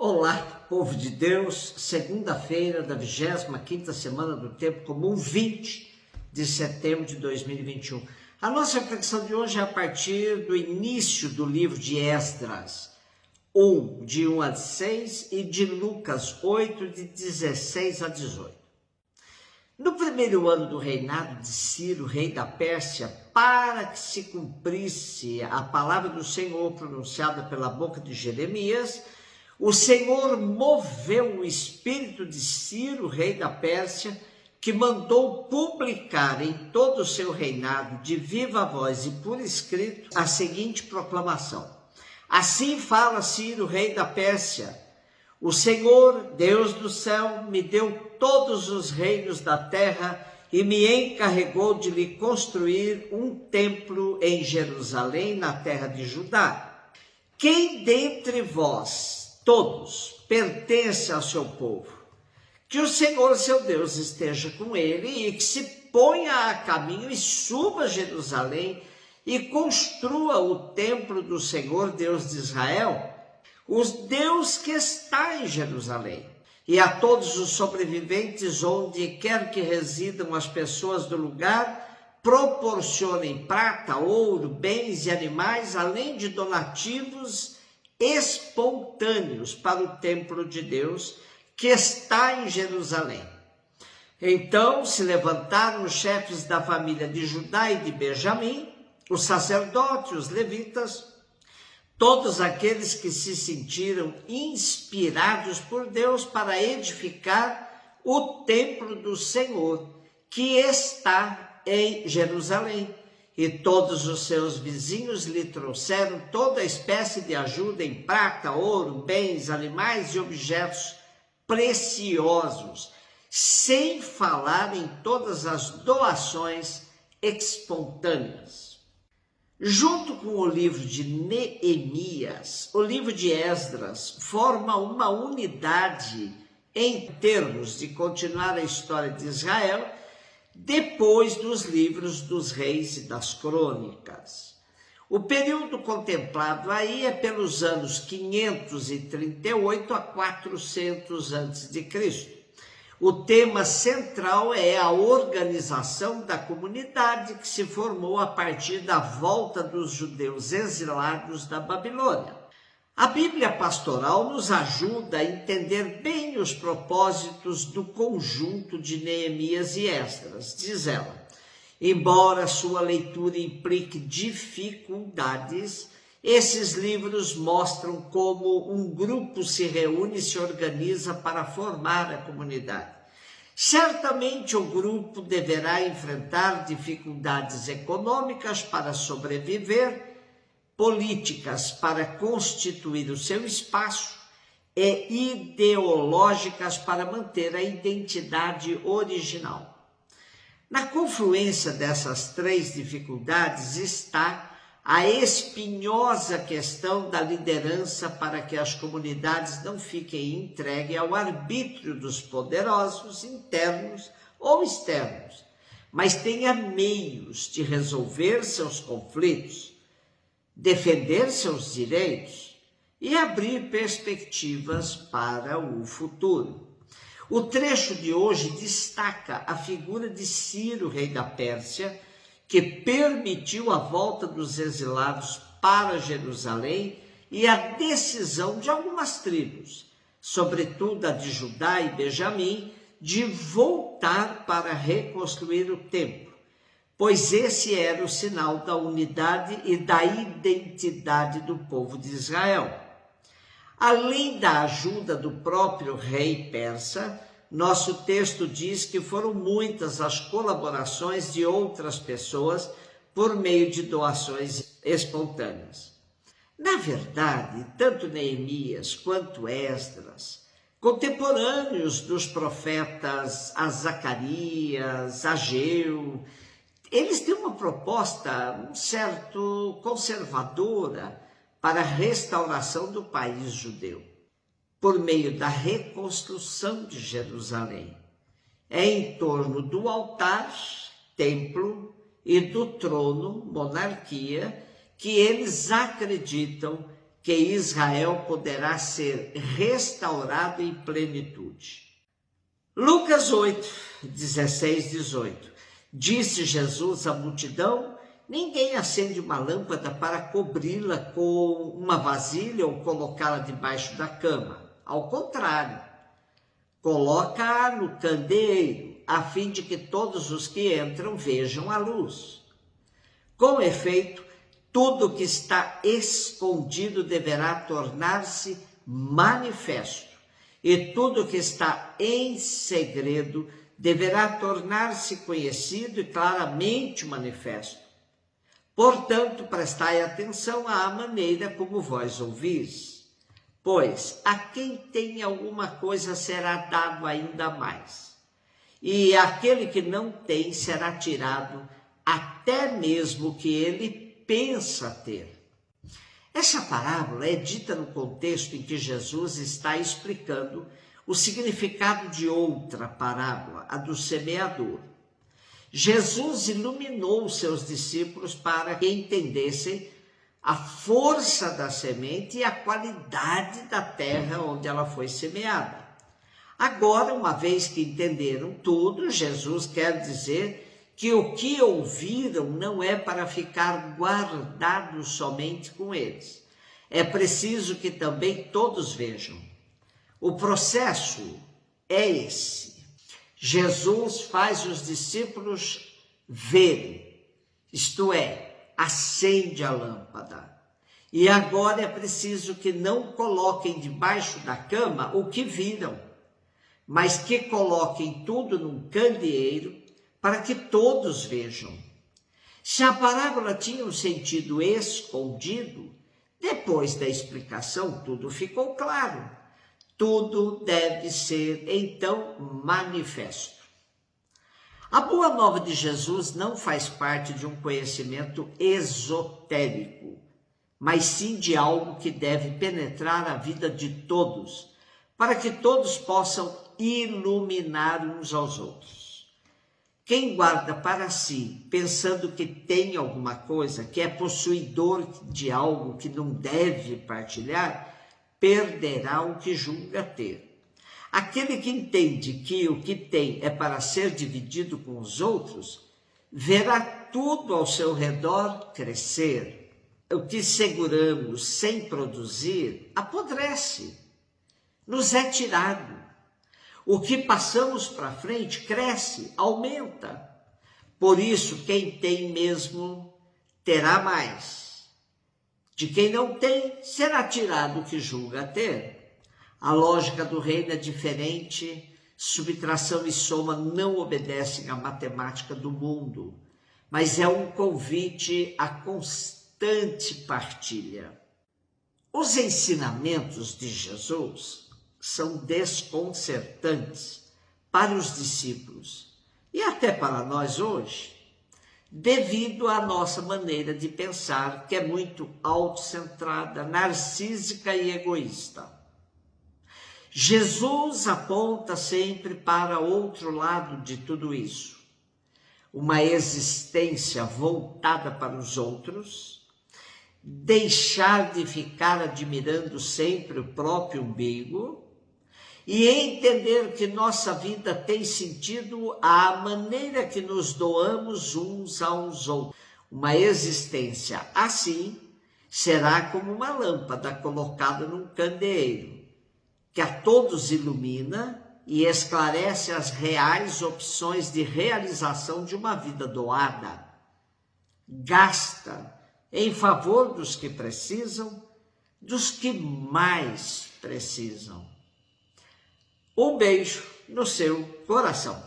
Olá, povo de Deus, segunda-feira da 25ª semana do Tempo Comum, 20 de setembro de 2021. A nossa reflexão de hoje é a partir do início do livro de Esdras, de 1 a 6, e de Lucas 8, de 16 a 18. No primeiro ano do reinado de Ciro, rei da Pérsia, para que se cumprisse a palavra do Senhor pronunciada pela boca de Jeremias, o Senhor moveu o espírito de Ciro, rei da Pérsia, que mandou publicar em todo o seu reinado, de viva voz e por escrito, a seguinte proclamação: Assim fala Ciro, rei da Pérsia: O Senhor, Deus do céu, me deu todos os reinos da terra e me encarregou de lhe construir um templo em Jerusalém, na terra de Judá. Quem dentre vós todos pertence ao seu povo, que o Senhor seu Deus esteja com ele e que se ponha a caminho e suba a Jerusalém e construa o templo do Senhor Deus de Israel, o Deus que está em Jerusalém. E a todos os sobreviventes, onde quer que residam as pessoas do lugar, proporcionem prata, ouro, bens e animais, além de donativos espontâneos para o templo de Deus que está em Jerusalém. Então se levantaram os chefes da família de Judá e de Benjamim, os sacerdotes, os levitas, todos aqueles que se sentiram inspirados por Deus para edificar o templo do Senhor, que está em Jerusalém. E todos os seus vizinhos lhe trouxeram toda espécie de ajuda em prata, ouro, bens, animais e objetos preciosos, sem falar em todas as doações espontâneas. Junto com o livro de Neemias, o livro de Esdras forma uma unidade em termos de continuar a história de Israel depois dos livros dos reis e das crônicas. O período contemplado aí é pelos anos 538 a 400 a.C. O tema central é a organização da comunidade que se formou a partir da volta dos judeus exilados da Babilônia. A Bíblia Pastoral nos ajuda a entender bem os propósitos do conjunto de Neemias e Esdras. Diz ela: embora sua leitura implique dificuldades, esses livros mostram como um grupo se reúne e se organiza para formar a comunidade. Certamente o grupo deverá enfrentar dificuldades econômicas para sobreviver, políticas para constituir o seu espaço e ideológicas para manter a identidade original. Na confluência dessas três dificuldades está a espinhosa questão da liderança para que as comunidades não fiquem entregues ao arbítrio dos poderosos internos ou externos, mas tenha meios de resolver seus conflitos, defender seus direitos e abrir perspectivas para o futuro. O trecho de hoje destaca a figura de Ciro, rei da Pérsia, que permitiu a volta dos exilados para Jerusalém e a decisão de algumas tribos, sobretudo a de Judá e Benjamim, de voltar para reconstruir o templo, pois esse era o sinal da unidade e da identidade do povo de Israel. Além da ajuda do próprio rei persa, nosso texto diz que foram muitas as colaborações de outras pessoas por meio de doações espontâneas. Na verdade, tanto Neemias quanto Esdras, contemporâneos dos profetas Zacarias, Ageu, eles têm uma proposta um certo conservadora para a restauração do país judeu, por meio da reconstrução de Jerusalém. É em torno do altar, templo, e do trono, monarquia, que eles acreditam que Israel poderá ser restaurado em plenitude. Lucas 8, 16, 18. Disse Jesus à multidão: ninguém acende uma lâmpada para cobri-la com uma vasilha ou colocá-la debaixo da cama. Ao contrário, coloca-a no candeeiro, a fim de que todos os que entram vejam a luz. Com efeito, tudo que está escondido deverá tornar-se manifesto, e tudo que está em segredo deverá tornar-se conhecido e claramente manifesto. Portanto, prestai atenção à maneira como vós ouvis, pois a quem tem alguma coisa será dado ainda mais, e aquele que não tem será tirado até mesmo o que ele pensa ter. Essa parábola é dita no contexto em que Jesus está explicando o significado de outra parábola, a do semeador. Jesus iluminou os seus discípulos para que entendessem a força da semente e a qualidade da terra onde ela foi semeada. Agora, uma vez que entenderam tudo, Jesus quer dizer que o que ouviram não é para ficar guardado somente com eles. É preciso que também todos vejam. O processo é esse. Jesus faz os discípulos verem, isto é, acende a lâmpada. E agora é preciso que não coloquem debaixo da cama o que viram, mas que coloquem tudo num candeeiro para que todos vejam. Se a parábola tinha um sentido escondido, depois da explicação tudo ficou claro. Tudo deve ser, então, manifesto. A boa nova de Jesus não faz parte de um conhecimento esotérico, mas sim de algo que deve penetrar a vida de todos, para que todos possam iluminar uns aos outros. Quem guarda para si, pensando que tem alguma coisa, que é possuidor de algo que não deve partilhar, perderá o que julga ter. Aquele que entende que o que tem é para ser dividido com os outros, verá tudo ao seu redor crescer. O que seguramos sem produzir apodrece, nos é tirado. O que passamos para frente cresce, aumenta. Por isso, quem tem mesmo terá mais. De quem não tem, será tirado o que julga ter. A lógica do reino é diferente. Subtração e soma não obedecem à matemática do mundo, mas é um convite à constante partilha. Os ensinamentos de Jesus são desconcertantes para os discípulos e até para nós hoje, devido à nossa maneira de pensar, que é muito autocentrada, narcísica e egoísta. Jesus aponta sempre para outro lado de tudo isso, uma existência voltada para os outros, deixar de ficar admirando sempre o próprio umbigo, e entender que nossa vida tem sentido à maneira que nos doamos uns aos outros. Uma existência assim será como uma lâmpada colocada num candeeiro, que a todos ilumina e esclarece as reais opções de realização de uma vida doada, gasta em favor dos que precisam, dos que mais precisam. Um beijo no seu coração.